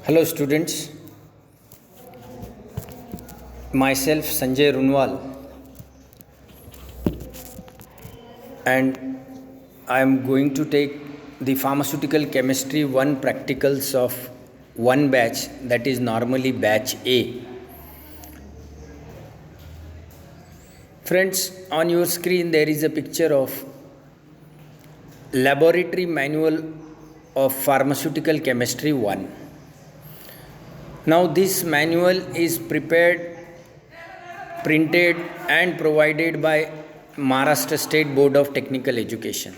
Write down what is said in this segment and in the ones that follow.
Hello students, myself Sanjay Runwal and I am going to take the pharmaceutical chemistry 1 practicals of one batch, that is normally batch A. Friends, on your screen there is a picture of laboratory manual of pharmaceutical chemistry 1. Now this manual is prepared, printed and provided by Maharashtra State Board of Technical Education.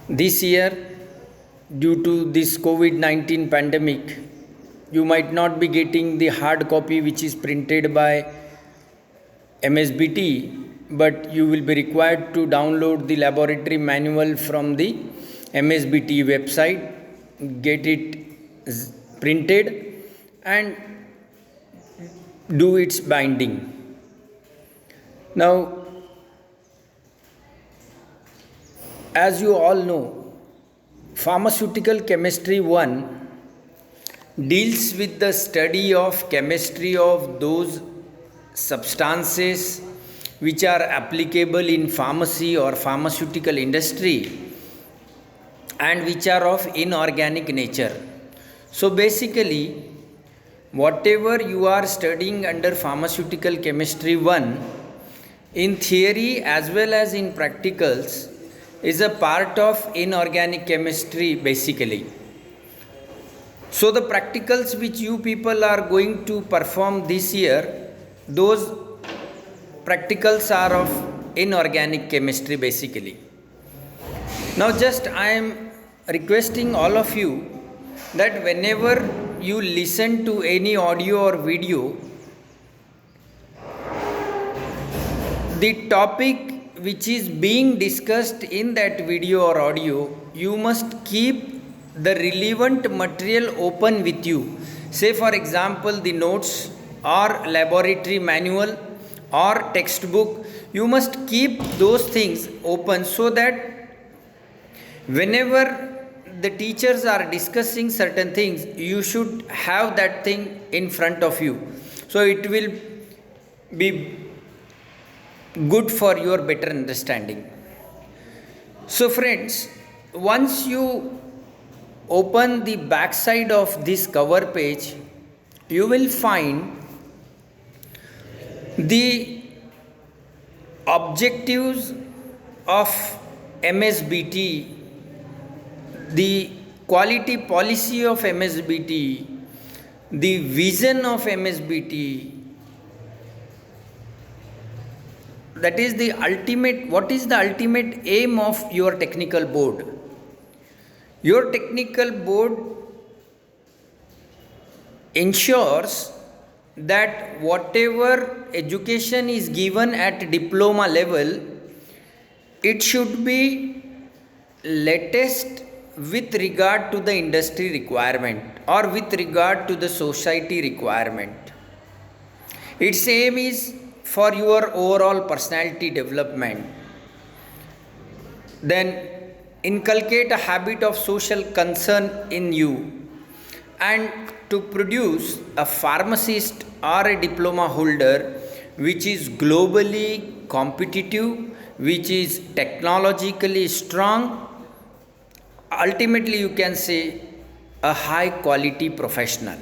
This year, due to this COVID-19 pandemic, you might not be getting the hard copy which is printed by MSBT, but you will be required to download the laboratory manual from the MSBT website, get it printed and do its binding. Now, as you all know, pharmaceutical chemistry 1 deals with the study of chemistry of those substances which are applicable in pharmacy or pharmaceutical industry and which are of inorganic nature. So basically, whatever you are studying under pharmaceutical chemistry 1, in theory as well as in practicals, is a part of inorganic chemistry basically. So the practicals which you people are going to perform this year, those practicals are of inorganic chemistry basically. Now just I am requesting all of you that whenever you listen to any audio or video, the topic which is being discussed in that video or audio, you must keep the relevant material open with you. Say for example the notes or laboratory manual or textbook, you must keep those things open so that whenever the teachers are discussing certain things, you should have that thing in front of you. So it will be good for your better understanding. So friends, once you open the back side of this cover page, you will find the objectives of MSBT, the quality policy of MSBT, the vision of MSBT, that is the ultimate, what is the ultimate aim of your technical board? Your technical board ensures that whatever education is given at diploma level, it should be latest with regard to the industry requirement or with regard to the society requirement. Its aim is for your overall personality development. Then inculcate a habit of social concern in you and to produce a pharmacist or a diploma holder which is globally competitive, which is technologically strong. Ultimately, you can say a high quality professional.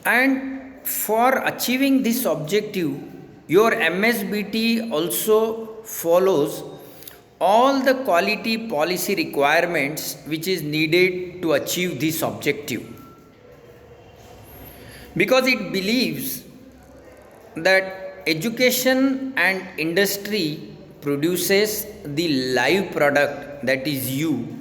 And for achieving this objective, your MSBT also follows all the quality policy requirements which is needed to achieve this objective. Because it believes that education and industry produces the live product, that is you,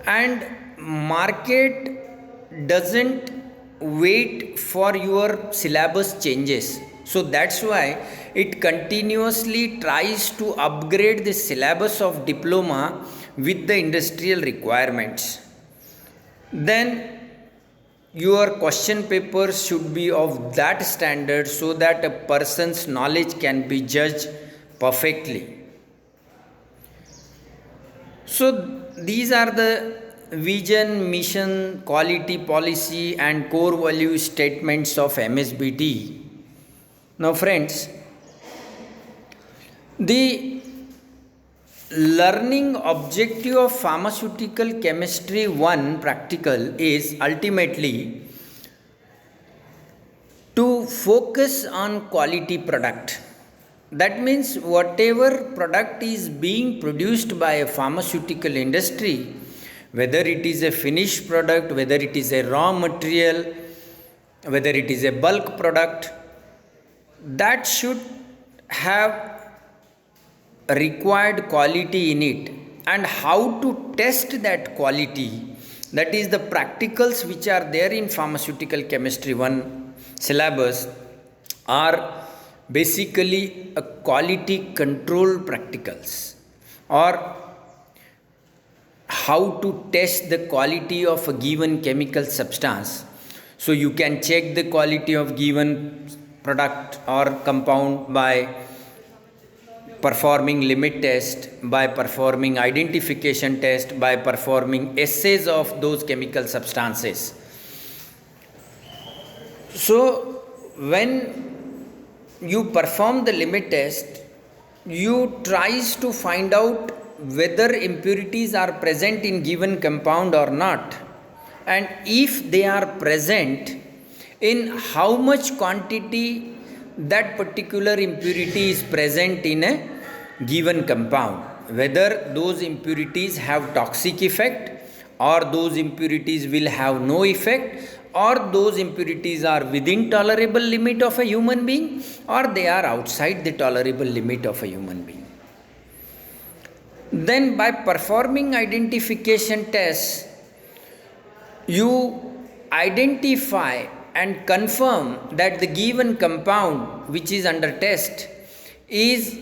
and market doesn't wait for your syllabus changes. So that's why it continuously tries to upgrade the syllabus of diploma with the industrial requirements. Then your question papers should be of that standard so that a person's knowledge can be judged perfectly. So these are the vision, mission, quality, policy and core value statements of MSBT. Now friends, the learning objective of pharmaceutical chemistry 1 practical is ultimately to focus on quality product. That means whatever product is being produced by a pharmaceutical industry, whether it is a finished product, whether it is a raw material, whether it is a bulk product, that should have required quality in it, and how to test that quality, that is the practicals which are there in pharmaceutical chemistry 1 syllabus, are basically a quality control practicals, or how to test the quality of a given chemical substance. So you can check the quality of given product or compound by performing limit test, by performing identification test, by performing assays of those chemical substances. So when you perform the limit test, you tries to find out whether impurities are present in given compound or not, and if they are present, in how much quantity that particular impurity is present in a given compound, whether those impurities have toxic effect, or those impurities will have no effect, or those impurities are within tolerable limit of a human being, or they are outside the tolerable limit of a human being. Then by performing identification tests, you identify and confirm that the given compound which is under test is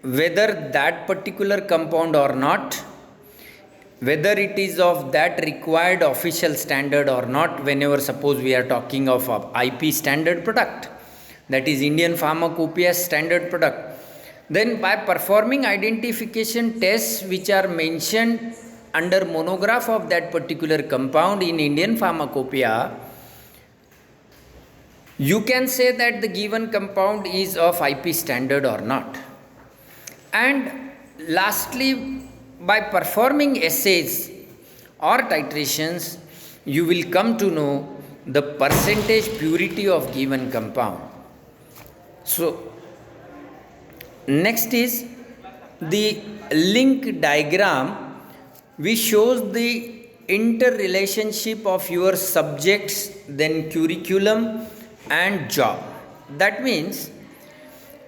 whether that particular compound or not, whether it is of that required official standard or not. Whenever suppose we are talking of IP standard product, that is Indian Pharmacopoeia standard product, then by performing identification tests which are mentioned under monograph of that particular compound in Indian Pharmacopoeia, you can say that the given compound is of IP standard or not. And lastly, by performing assays or titrations, you will come to know the percentage purity of given compound. So next is the link diagram, which shows the interrelationship of your subjects, then curriculum and job. That means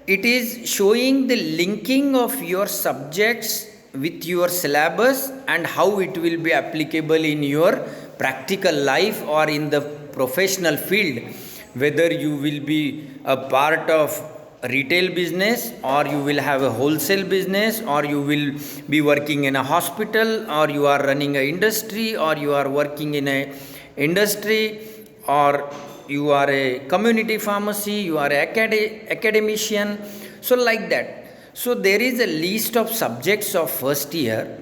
it is showing the linking of your subjects with your syllabus and how it will be applicable in your practical life or in the professional field, whether you will be a part of retail business, or you will have a wholesale business, or you will be working in a hospital, or you are running an industry, or you are working in a industry, or you are a community pharmacy, you are an academician. So like that. So there is a list of subjects of first year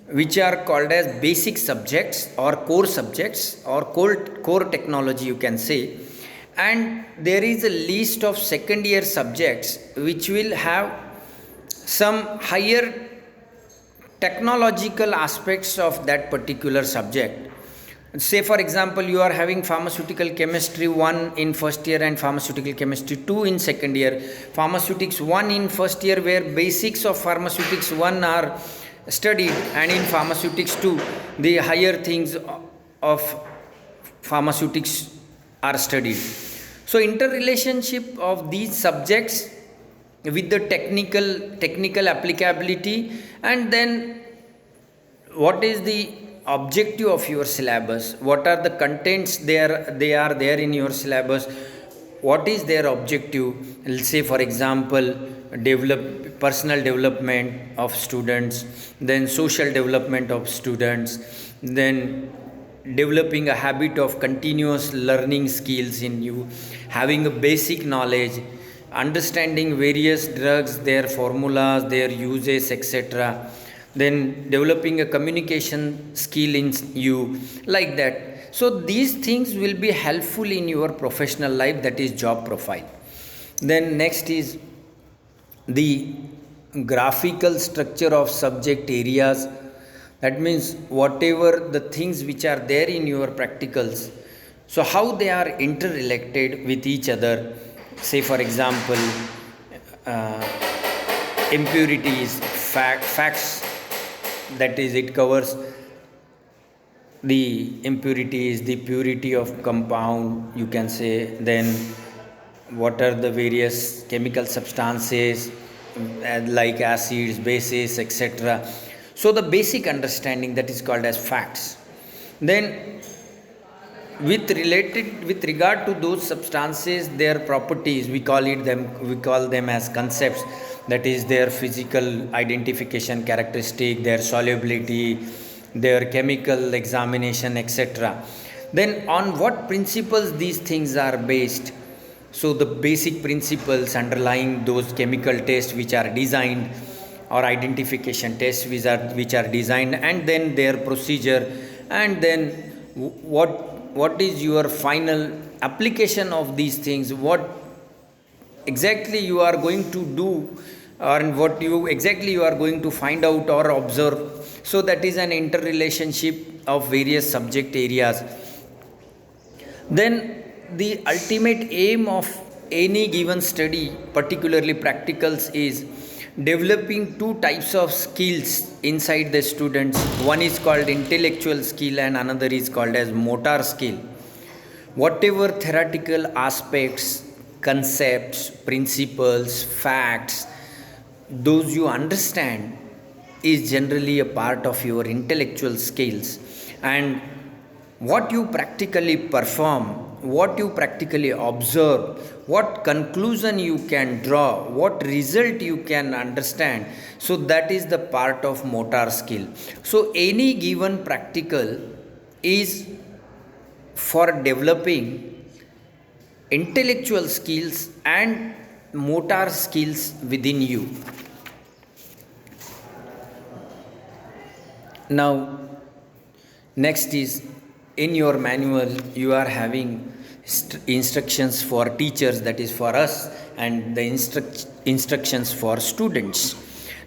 which are called as basic subjects or core subjects or core technology, you can say. And there is a list of second year subjects which will have some higher technological aspects of that particular subject. Say for example, you are having pharmaceutical chemistry 1 in first year and pharmaceutical chemistry 2 in second year. Pharmaceutics 1 in first year, where basics of pharmaceutics 1 are studied, and in pharmaceutics 2 the higher things of pharmaceutics are studied. So interrelationship of these subjects with the technical applicability, and then what is the objective of your syllabus, what are the contents they are there in your syllabus, what is their objective. Let's say for example, personal development of students, then social development of students, then developing a habit of continuous learning skills in you, having a basic knowledge, understanding various drugs, their formulas, their uses, etc. Then developing a communication skill in you, like that. So these things will be helpful in your professional life, that is job profile. Then next is the graphical structure of subject areas. That means whatever the things which are there in your practicals, so how they are interrelated with each other. Say for example, uh, impurities, facts, that is it covers the impurities, the purity of compound, you can say. Then what are the various chemical substances, like acids, bases, etc. So the basic understanding, that is called as facts. Then with regard to those substances, their properties, we call them as concepts. That is their physical identification characteristic, their solubility, their chemical examination, etc. Then on what principles these things are based? So the basic principles underlying those chemical tests which are designed, or identification tests which are designed, and then their procedure, and then what is your final application of these things, what exactly you are going to do, or what you exactly you are going to find out or observe. So that is an interrelationship of various subject areas. Then the ultimate aim of any given study, particularly practicals, is developing two types of skills inside the students. One is called intellectual skill and another is called as motor skill. Whatever theoretical aspects, concepts, principles, facts, those you understand is generally a part of your intellectual skills. And what you practically perform, what you practically observe, what conclusion you can draw, what result you can understand, so that is the part of motor skill. So any given practical is for developing intellectual skills and motor skills within you. Now next is, in your manual you are having instructions for teachers, that is for us, and the instructions for students.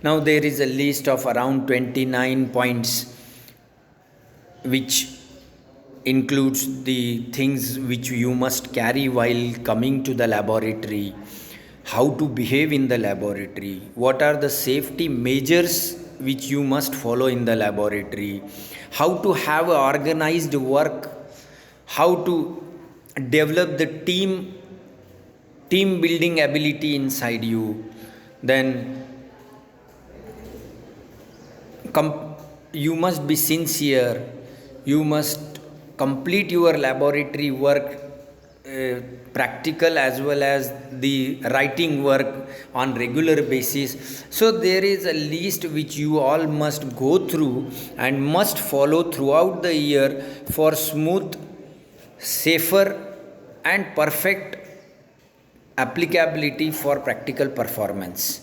Now there is a list of around 29 points which includes the things which you must carry while coming to the laboratory, how to behave in the laboratory, what are the safety measures which you must follow in the laboratory, how to have organized work, how to develop the team building ability inside you. Then you must be sincere, you must complete your laboratory work, practical as well as the writing work, on regular basis. So there is a list which you all must go through and must follow throughout the year for smooth, safer and perfect applicability for practical performance.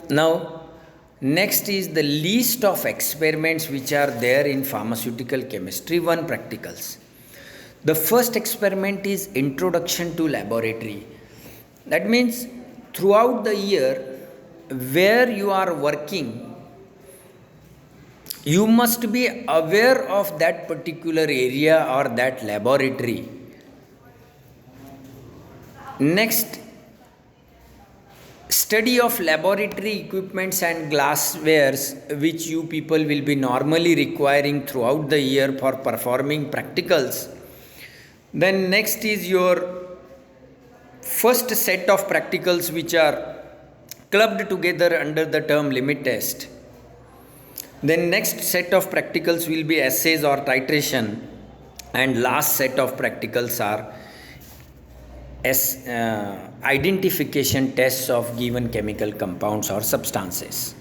Now next is the list of experiments which are there in pharmaceutical chemistry 1 practicals. The first experiment is introduction to laboratory. That means throughout the year where you are working, you must be aware of that particular area or that laboratory. Next, study of laboratory equipments and glasswares which you people will be normally requiring throughout the year for performing practicals. Then next is your first set of practicals which are clubbed together under the term limit test. Then next set of practicals will be assays or titration, and last set of practicals are identification tests of given chemical compounds or substances.